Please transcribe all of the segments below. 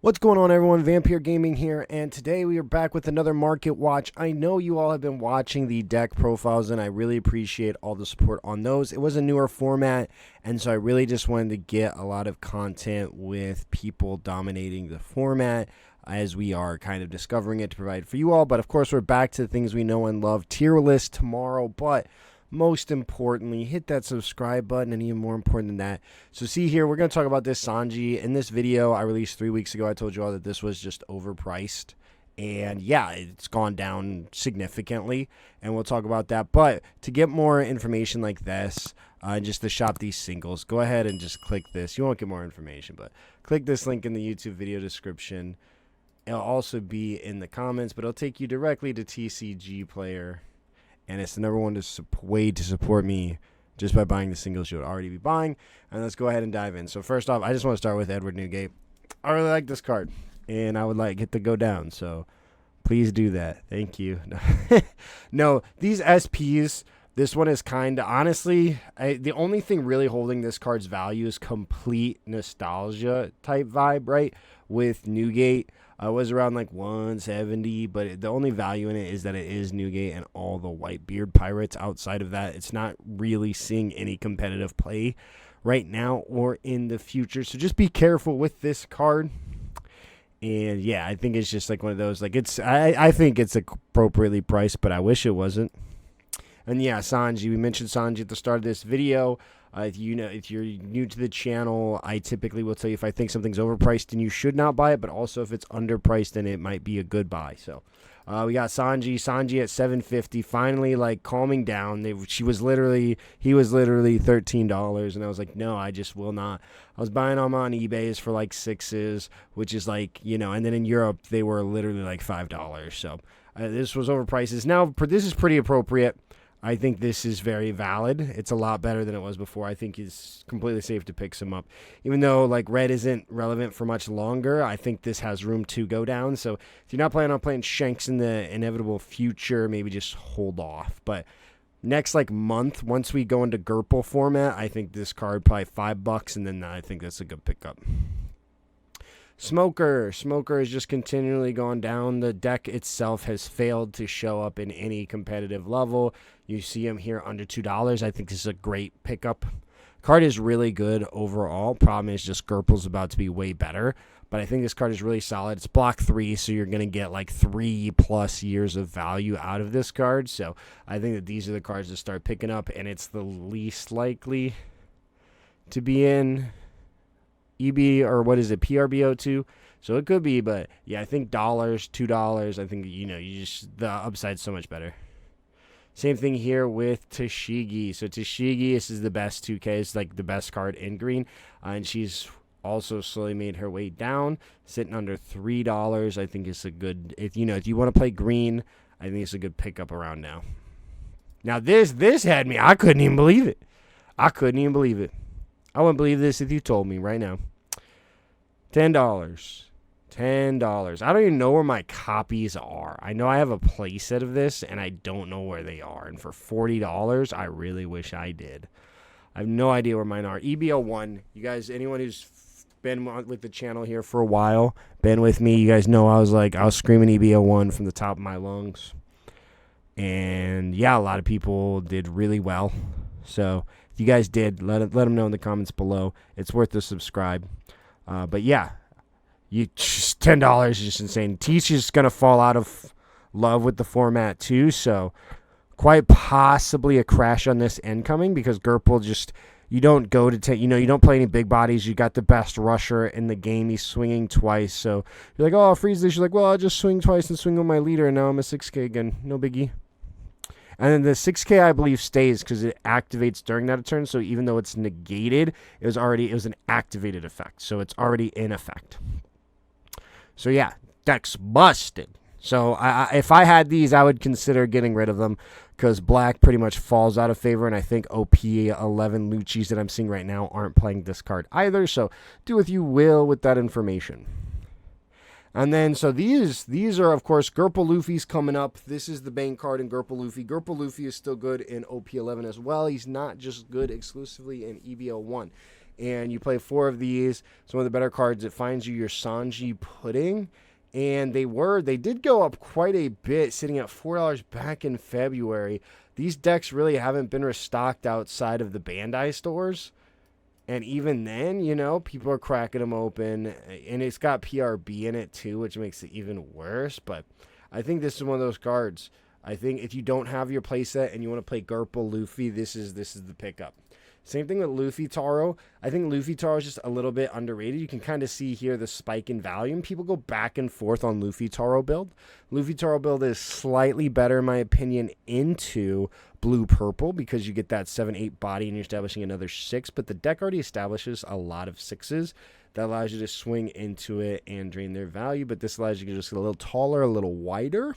What's going on, everyone? Vampyr Gaming here, and today we are back with another market watch. I know you all have been watching the deck profiles, and I really appreciate all the support on those. It was a newer format, and so I really just wanted to get a lot of content with people dominating the format as we are kind of discovering it to provide for you all. But of course, we're back to the things we know and love. Tier list tomorrow, but most importantly, hit that subscribe button, and even more important than that. So see here, we're going to talk about this Sanji. In this video I released 3 weeks ago, I told you all that this was just overpriced. And yeah, it's gone down significantly, and we'll talk about that. But to get more information like this, just to shop these singles, go ahead and just click this. You won't get more information, but click this link in the YouTube video description. It'll also be in the comments, but it'll take you directly to TCGPlayer. And it's the number one way to support me just by buying the singles you would already be buying. And let's go ahead and dive in. So first off, I just want to start with Edward Newgate. I really like this card, and I would like it to go down. So please do that. Thank you. No, these SPs, this one is kind of, honestly, the only thing really holding this card's value is complete nostalgia type vibe, right? With Newgate. It was around like 170, but the only value in it is that it is Newgate and all the Whitebeard pirates. Outside of that, it's not really seeing any competitive play right now or in the future. So just be careful with this card. And yeah, I think it's just like one of those, like I think it's appropriately priced, but I wish it wasn't. And yeah, Sanji, we mentioned Sanji at the start of this video. If you're new to the channel, I typically will tell you if I think something's overpriced, then you should not buy it. But also if it's underpriced, then it might be a good buy. So we got Sanji at 750. Finally, like calming down. He was literally $13, and I was like, no, I just will not. I was buying them on eBay's for like $6s, which is like, and then in Europe they were literally like $5. So this was overpriced. Now this is pretty appropriate. I think this is very valid. It's a lot better than it was before. I think it's completely safe to pick some up. Even though like red isn't relevant for much longer, I think this has room to go down. So if you're not planning on playing Shanks in the inevitable future, maybe just hold off. But next like month, once we go into Gerpo format, I think this card probably $5, and then I think that's a good pickup. Smoker has just continually gone down. The deck itself has failed to show up in any competitive level. You see him here under $2. I think this is a great pickup. Card is really good overall. Problem is just Gerpo's about to be way better. But I think this card is really solid. It's block 3, so you're going to get like 3+ years of value out of this card. So I think that these are the cards to start picking up, and it's the least likely to be in PRBO2, so it could be, but yeah, I think $2. I think the upside's so much better. Same thing here with Tashigi. So Tashigi, this is the best 2K. It's like the best card in green, and she's also slowly made her way down, sitting under $3. I think it's a good, if you want to play green, I think it's a good pickup around now. Now this had me. I couldn't even believe it. I wouldn't believe this if you told me right now. $10. I don't even know where my copies are. I know I have a playset of this, and I don't know where they are. And for $40, I really wish I did. I have no idea where mine are. EB01. You guys, anyone who's been with the channel here for a while, been with me, you guys know I was screaming EB01 from the top of my lungs. And yeah, a lot of people did really well. So if you guys did, let them know in the comments below. It's worth the subscribe. But yeah, $10 is just insane. Teach is going to fall out of love with the format too. So quite possibly a crash on this incoming, because Gerpo just, you don't go to take, you don't play any big bodies. You got the best rusher in the game. He's swinging twice. So you're like, oh, I'll freeze this. You're like, well, I'll just swing twice and swing on my leader, and now I'm a 6K again. No biggie. And then the 6K, I believe, stays because it activates during that turn. So even though it's negated, it was an activated effect. So it's already in effect. So yeah, deck's busted. So if I had these, I would consider getting rid of them, because black pretty much falls out of favor. And I think OP11 Lucci's that I'm seeing right now aren't playing this card either. So do what you will with that information. And then, so these are, of course, Gerpo Luffy's coming up. This is the main card in Gerpo Luffy. Gerpo Luffy is still good in OP11 as well. He's not just good exclusively in EB01. and you play 4 of these. It's one of the better cards. It finds you your Sanji Pudding, and they did go up quite a bit, sitting at $4 back in February. These decks really haven't been restocked outside of the Bandai stores. And even then, you know, people are cracking them open. And it's got PRB in it, too, which makes it even worse. But I think this is one of those cards. I think if you don't have your playset and you want to play Gerpo Luffy, this is the pickup. Same thing with Luffy Taro. I think Luffy Taro is just a little bit underrated. You can kind of see here the spike in value. And people go back and forth on Luffy Taro build. Luffy Taro build is slightly better, in my opinion, into blue-purple because you get that 7-8 body and you're establishing another 6. But the deck already establishes a lot of 6s. That allows you to swing into it and drain their value. But this allows you to just get a little taller, a little wider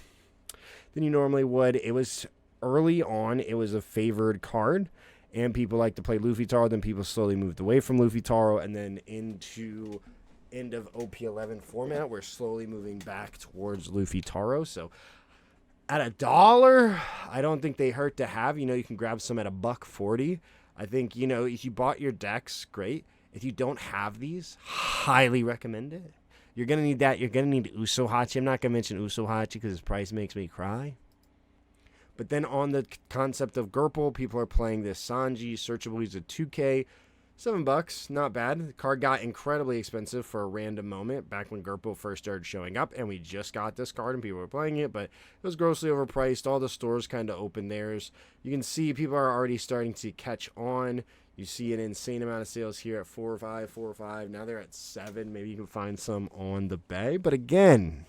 than you normally would. It was early on, it was a favored card. And people like to play Luffy Taro. Then people slowly moved away from Luffy Taro. And then into end of OP11 format, we're slowly moving back towards Luffy Taro. So at $1, I don't think they hurt to have. You know, you can grab some at $1.40. I think, you know, if you bought your decks, great. If you don't have these, highly recommend it. You're going to need that. You're going to need Usohachi. I'm not going to mention Usohachi because his price makes me cry. But then on the concept of Gerpo, people are playing this Sanji. Searchable, he's a 2K. $7, not bad. The card got incredibly expensive for a random moment back when Gerpo first started showing up, and we just got this card and people were playing it, but it was grossly overpriced. All the stores kind of opened theirs. You can see people are already starting to catch on. You see an insane amount of sales here at 4 or 5, 4 or 5. Now they're at 7. Maybe you can find some on the Bay. But again,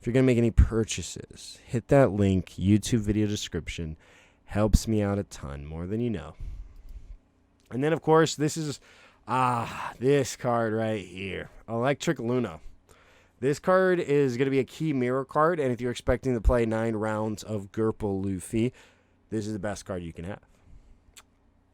if you're going to make any purchases, hit that link, YouTube video description. Helps me out a ton, more than you know. And then, of course, this is, this card right here. Electric Luna. This card is going to be a key mirror card, and if you're expecting to play 9 rounds of Gerpo Luffy, this is the best card you can have.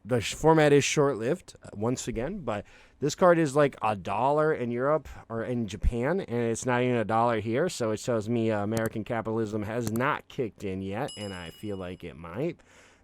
The format is short-lived, once again, but this card is like $1 in Europe or in Japan, and it's not even $1 here, so it tells me American capitalism has not kicked in yet, and I feel like it might.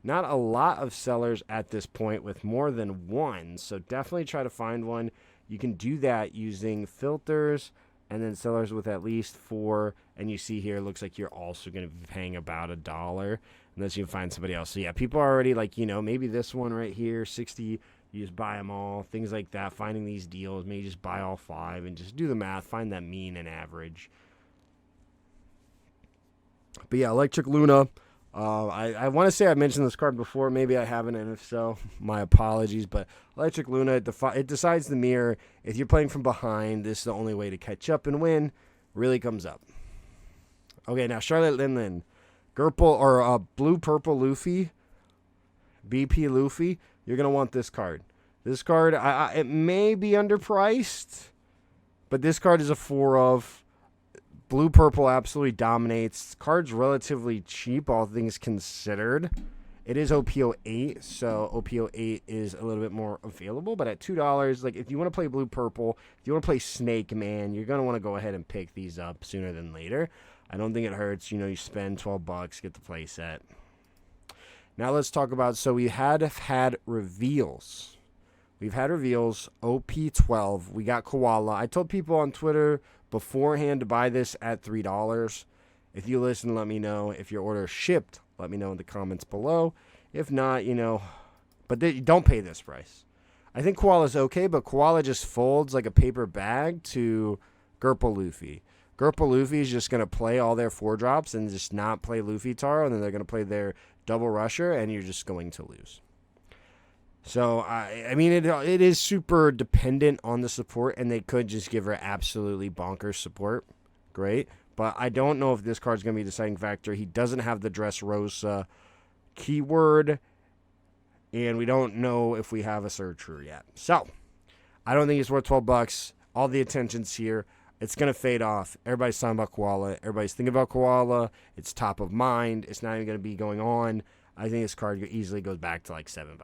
Not a lot of sellers at this point with more than one, so definitely try to find one. You can do that using filters and then sellers with at least 4, and you see here it looks like you're also going to be paying about $1 unless you find somebody else. So yeah, people are already like, you know, maybe this one right here, 60, you just buy them all, things like that, finding these deals, maybe just buy all 5 and just do the math, find that mean and average. But yeah, Electric Luna. I want to say I mentioned this card before. Maybe I haven't, and if so, my apologies. But Electric Luna, it decides the mirror. If you're playing from behind, this is the only way to catch up and win. Really comes up. Okay, now Charlotte Linlin. Gerpo, or Blue-Purple Luffy. BP Luffy. You're going to want this card. This card, it may be underpriced, but this card is a 4 of. Blue-purple absolutely dominates. Card's relatively cheap, all things considered. It is OP08, so OP08 is a little bit more available. But at $2, like if you want to play blue-purple, if you want to play Snake Man, you're going to want to go ahead and pick these up sooner than later. I don't think it hurts. You know, you spend $12, get the play set. Now let's talk about, so we had reveals. We've had reveals, OP12. We got Koala. I told people on Twitter beforehand to buy this at $3. If you listen, let me know. If your order is shipped, let me know in the comments below. If not, you know, but don't pay this price. I think Koala's okay, but Koala just folds like a paper bag to Gerpo Luffy. Gerpo Luffy is just going to play all their 4-drops and just not play Luffy Taro, and then they're going to play their double rusher, and you're just going to lose. So, I mean, it is super dependent on the support, and they could just give her absolutely bonkers support. Great. But I don't know if this card's going to be the deciding factor. He doesn't have the Dressrosa keyword, and we don't know if we have a searcher yet. So, I don't think it's worth $12. All the attention's here. It's going to fade off. Everybody's talking about Koala. Everybody's thinking about Koala. It's top of mind. It's not even going to be going on. I think this card easily goes back to like $7.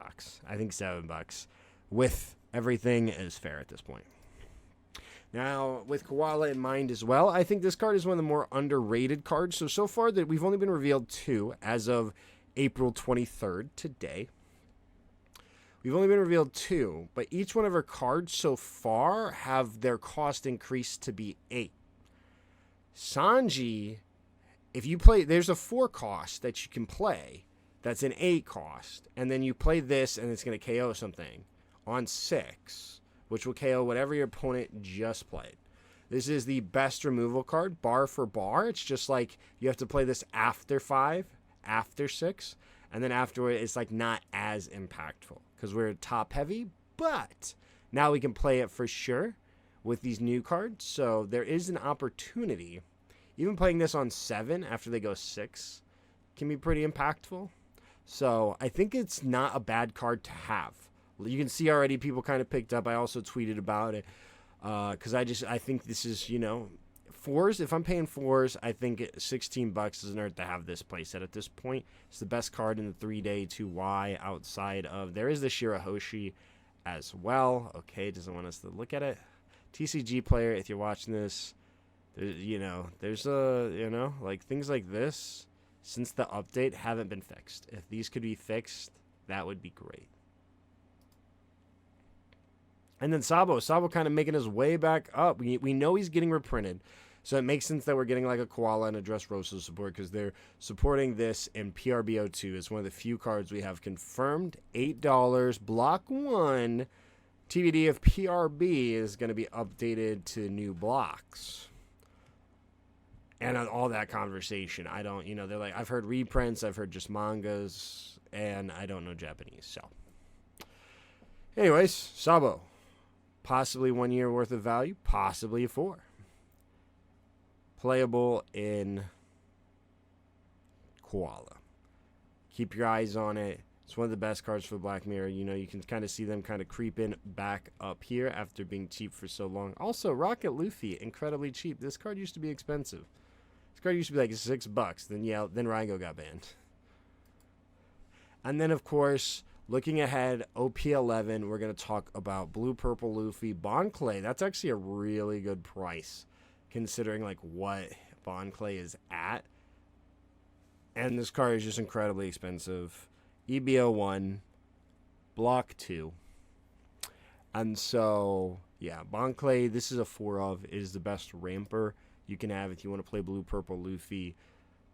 I think $7 with everything is fair at this point. Now, with Koala in mind as well, I think this card is one of the more underrated cards. So far that we've only been revealed 2 as of April 23rd, today. We've only been revealed 2, but each one of our cards so far have their cost increased to be 8. Sanji, if you play, there's a 4 cost that you can play that's an 8 cost, and then you play this and it's going to KO something on 6, which will KO whatever your opponent just played. This is the best removal card, bar for bar. It's just like you have to play this after 5, after 6, and then afterward it's like not as impactful because we're top heavy, but now we can play it for sure with these new cards. So there is an opportunity. Even playing this on 7 after they go 6 can be pretty impactful. So I think it's not a bad card to have. You can see already people kind of picked up. I also tweeted about it because I think this is, 4s. If I'm paying 4s, I think $16 doesn't hurt to have this playset at this point. It's the best card in the 3-day 2Y outside of, there is the Shirahoshi as well. Okay, doesn't want us to look at it. TCGPlayer, if you're watching this, there's like things like this, since the update, haven't been fixed. If these could be fixed, that would be great. And then Sabo kind of making his way back up. We know he's getting reprinted, so it makes sense that we're getting like a Koala and a Dressrosa support because they're supporting this in PRBO2. It's one of the few cards we have confirmed. $8, block 1. TBD if PRB is going to be updated to new blocks. And all that conversation, I don't, they're like, I've heard reprints, I've heard just mangas, and I don't know Japanese, so. Anyways, Sabo. Possibly 1 year worth of value, possibly 4. Playable in Koala. Keep your eyes on it. It's one of the best cards for Black Mirror. You can kind of see them kind of creeping back up here after being cheap for so long. Also, Rocket Luffy, incredibly cheap. This card used to be expensive. This card used to be like $6. Then Rango got banned. And then, of course, looking ahead, OP11, we're going to talk about Blue Purple Luffy. Bond Clay, that's actually a really good price, considering like what Bond Clay is at. And this card is just incredibly expensive. EB01, block 2. And so, yeah, Bond Clay, this is a 4 of, is the best ramper you can have if you want to play Blue Purple Luffy.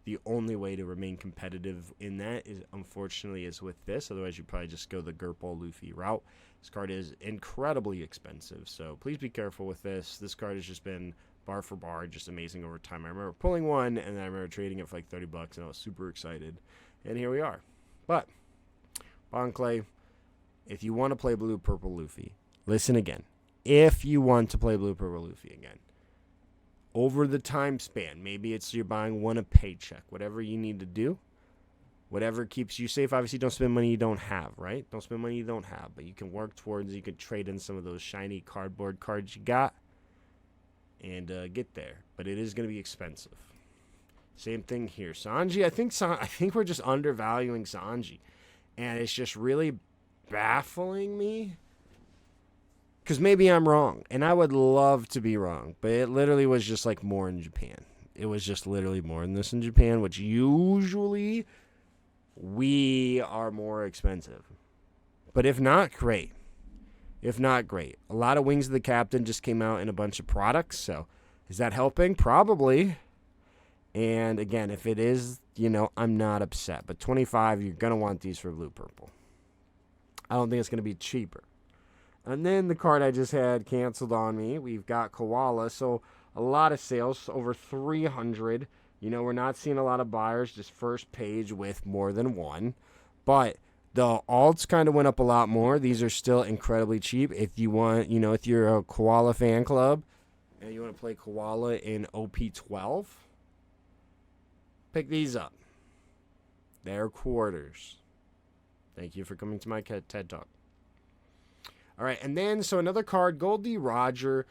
The only way to remain competitive in that is, unfortunately, is with this. Otherwise, you probably just go the Gerpo Luffy route. This card is incredibly expensive, so please be careful with this. This card has just been bar for bar, just amazing over time. I remember pulling one, and then I remember trading it for like $30, and I was super excited. And here we are. But Bond Clay, if you want to play Blue Purple Luffy, listen again. If you want to play Blue Purple Luffy again, over the time span, maybe it's you're buying one a paycheck, whatever you need to do, whatever keeps you safe. Obviously, don't spend money you don't have, right? Don't spend money you don't have, but you can work towards, you can trade in some of those shiny cardboard cards you got and get there. But it is going to be expensive. Same thing here. Sanji, I think we're just undervaluing Sanji. And it's just really baffling me. Because maybe I'm wrong. And I would love to be wrong. But it literally was just like more in Japan. It was just literally more than this in Japan. Which usually we are more expensive. But if not, great. If not, great. A lot of Wings of the Captain just came out in a bunch of products. So is that helping? Probably. And again, if it is, I'm not upset. But 25, you're going to want these for Blue Purple. I don't think it's going to be cheaper. And then the card I just had canceled on me. We've got Koala. So a lot of sales, over 300. We're not seeing a lot of buyers, just first page with more than one. But the alts kind of went up a lot more. These are still incredibly cheap. If you want, if you're a Koala fan club and you want to play Koala in OP12, pick these up. They're quarters. Thank you for coming to my TED Talk. All right, and then, so another card, Goldie Roger.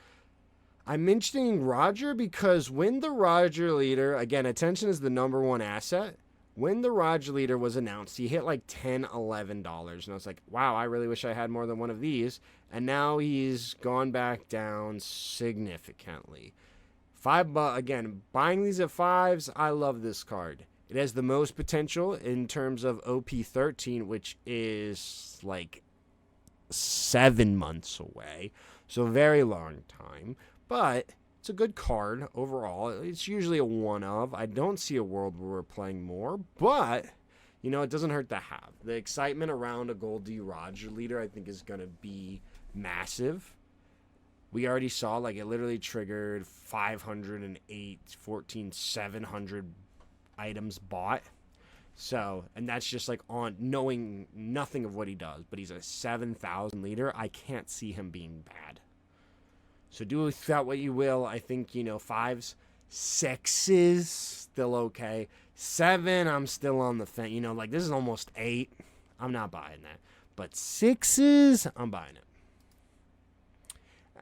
I'm mentioning Roger because when the Roger leader, again, attention is the number one asset. When the Roger leader was announced, he hit like $10, $11. And I was like, wow, I really wish I had more than one of these. And now he's gone back down significantly. $5, again, buying these at 5s, I love this card. It has the most potential in terms of OP13, which is like 7 months away. So a very long time. But it's a good card overall. It's usually a one of. I don't see a world where we're playing more, but you know, it doesn't hurt to have. The excitement around a Goldie Roger leader, I think, is going to be massive. We already saw, like, it literally triggered 508, 14, 700 items bought. So, and that's just, like, on knowing nothing of what he does. But he's a 7,000 leader. I can't see him being bad. So do with that what you will. I think, you know, 5s, 6s, still okay. 7, I'm still on the fence. You know, like, this is almost 8. I'm not buying that. But 6s, I'm buying it.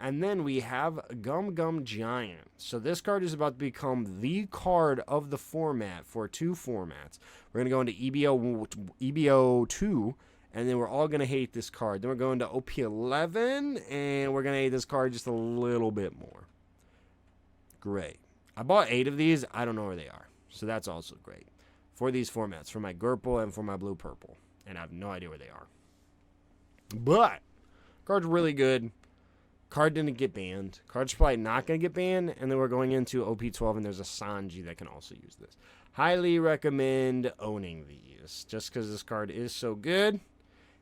And then we have Gum Gum Giant. So this card is about to become the card of the format for 2 formats. We're going to go into EB02, and then we're all going to hate this card. Then we're going to OP11, and we're going to hate this card just a little bit more. Great. I bought 8 of these. I don't know where they are. So that's also great. For these formats, for my Gerpo and for my Blue Purple. And I have no idea where they are. But, card's really good. Card didn't get banned. Card's probably not going to get banned. And then we're going into OP12, and there's a Sanji that can also use this. Highly recommend owning these, just because this card is so good,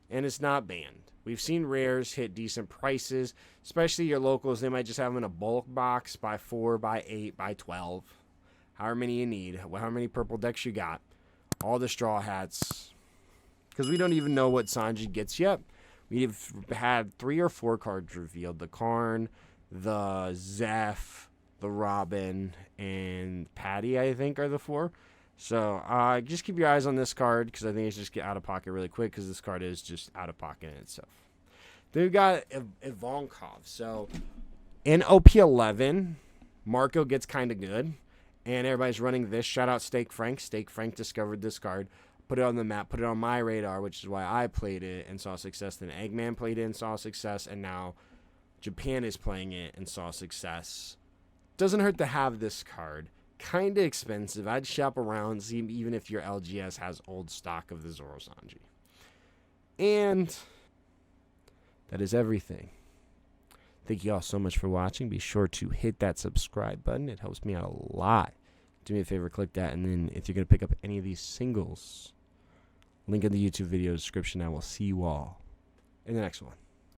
and it's not banned. We've seen rares hit decent prices, especially your locals. They might just have them in a bulk box by 4, by 8, by 12. However many you need, however many purple decks you got. All the straw hats. Because we don't even know what Sanji gets yet. We've had 3 or 4 cards revealed. The Karn, the Zeph, the Robin, and Patty, I think, are the 4. So just keep your eyes on this card, because I think it's just get out of pocket really quick, because this card is just out of pocket in itself. Then we've got Ivankov. So in OP11, Marco gets kind of good, and everybody's running this. Shout out Steak Frank. Steak Frank discovered this card. Put it on the map, put it on my radar, which is why I played it and saw success. Then Eggman played it and saw success, and now Japan is playing it and saw success. Doesn't hurt to have this card. Kind of expensive. I'd shop around, see even if your LGS has old stock of the Zoro Sanji. And that is everything. Thank you all so much for watching. Be sure to hit that subscribe button. It helps me out a lot. Do me a favor, click that, and then if you're going to pick up any of these singles, link in the YouTube video description. I will see you all in the next one.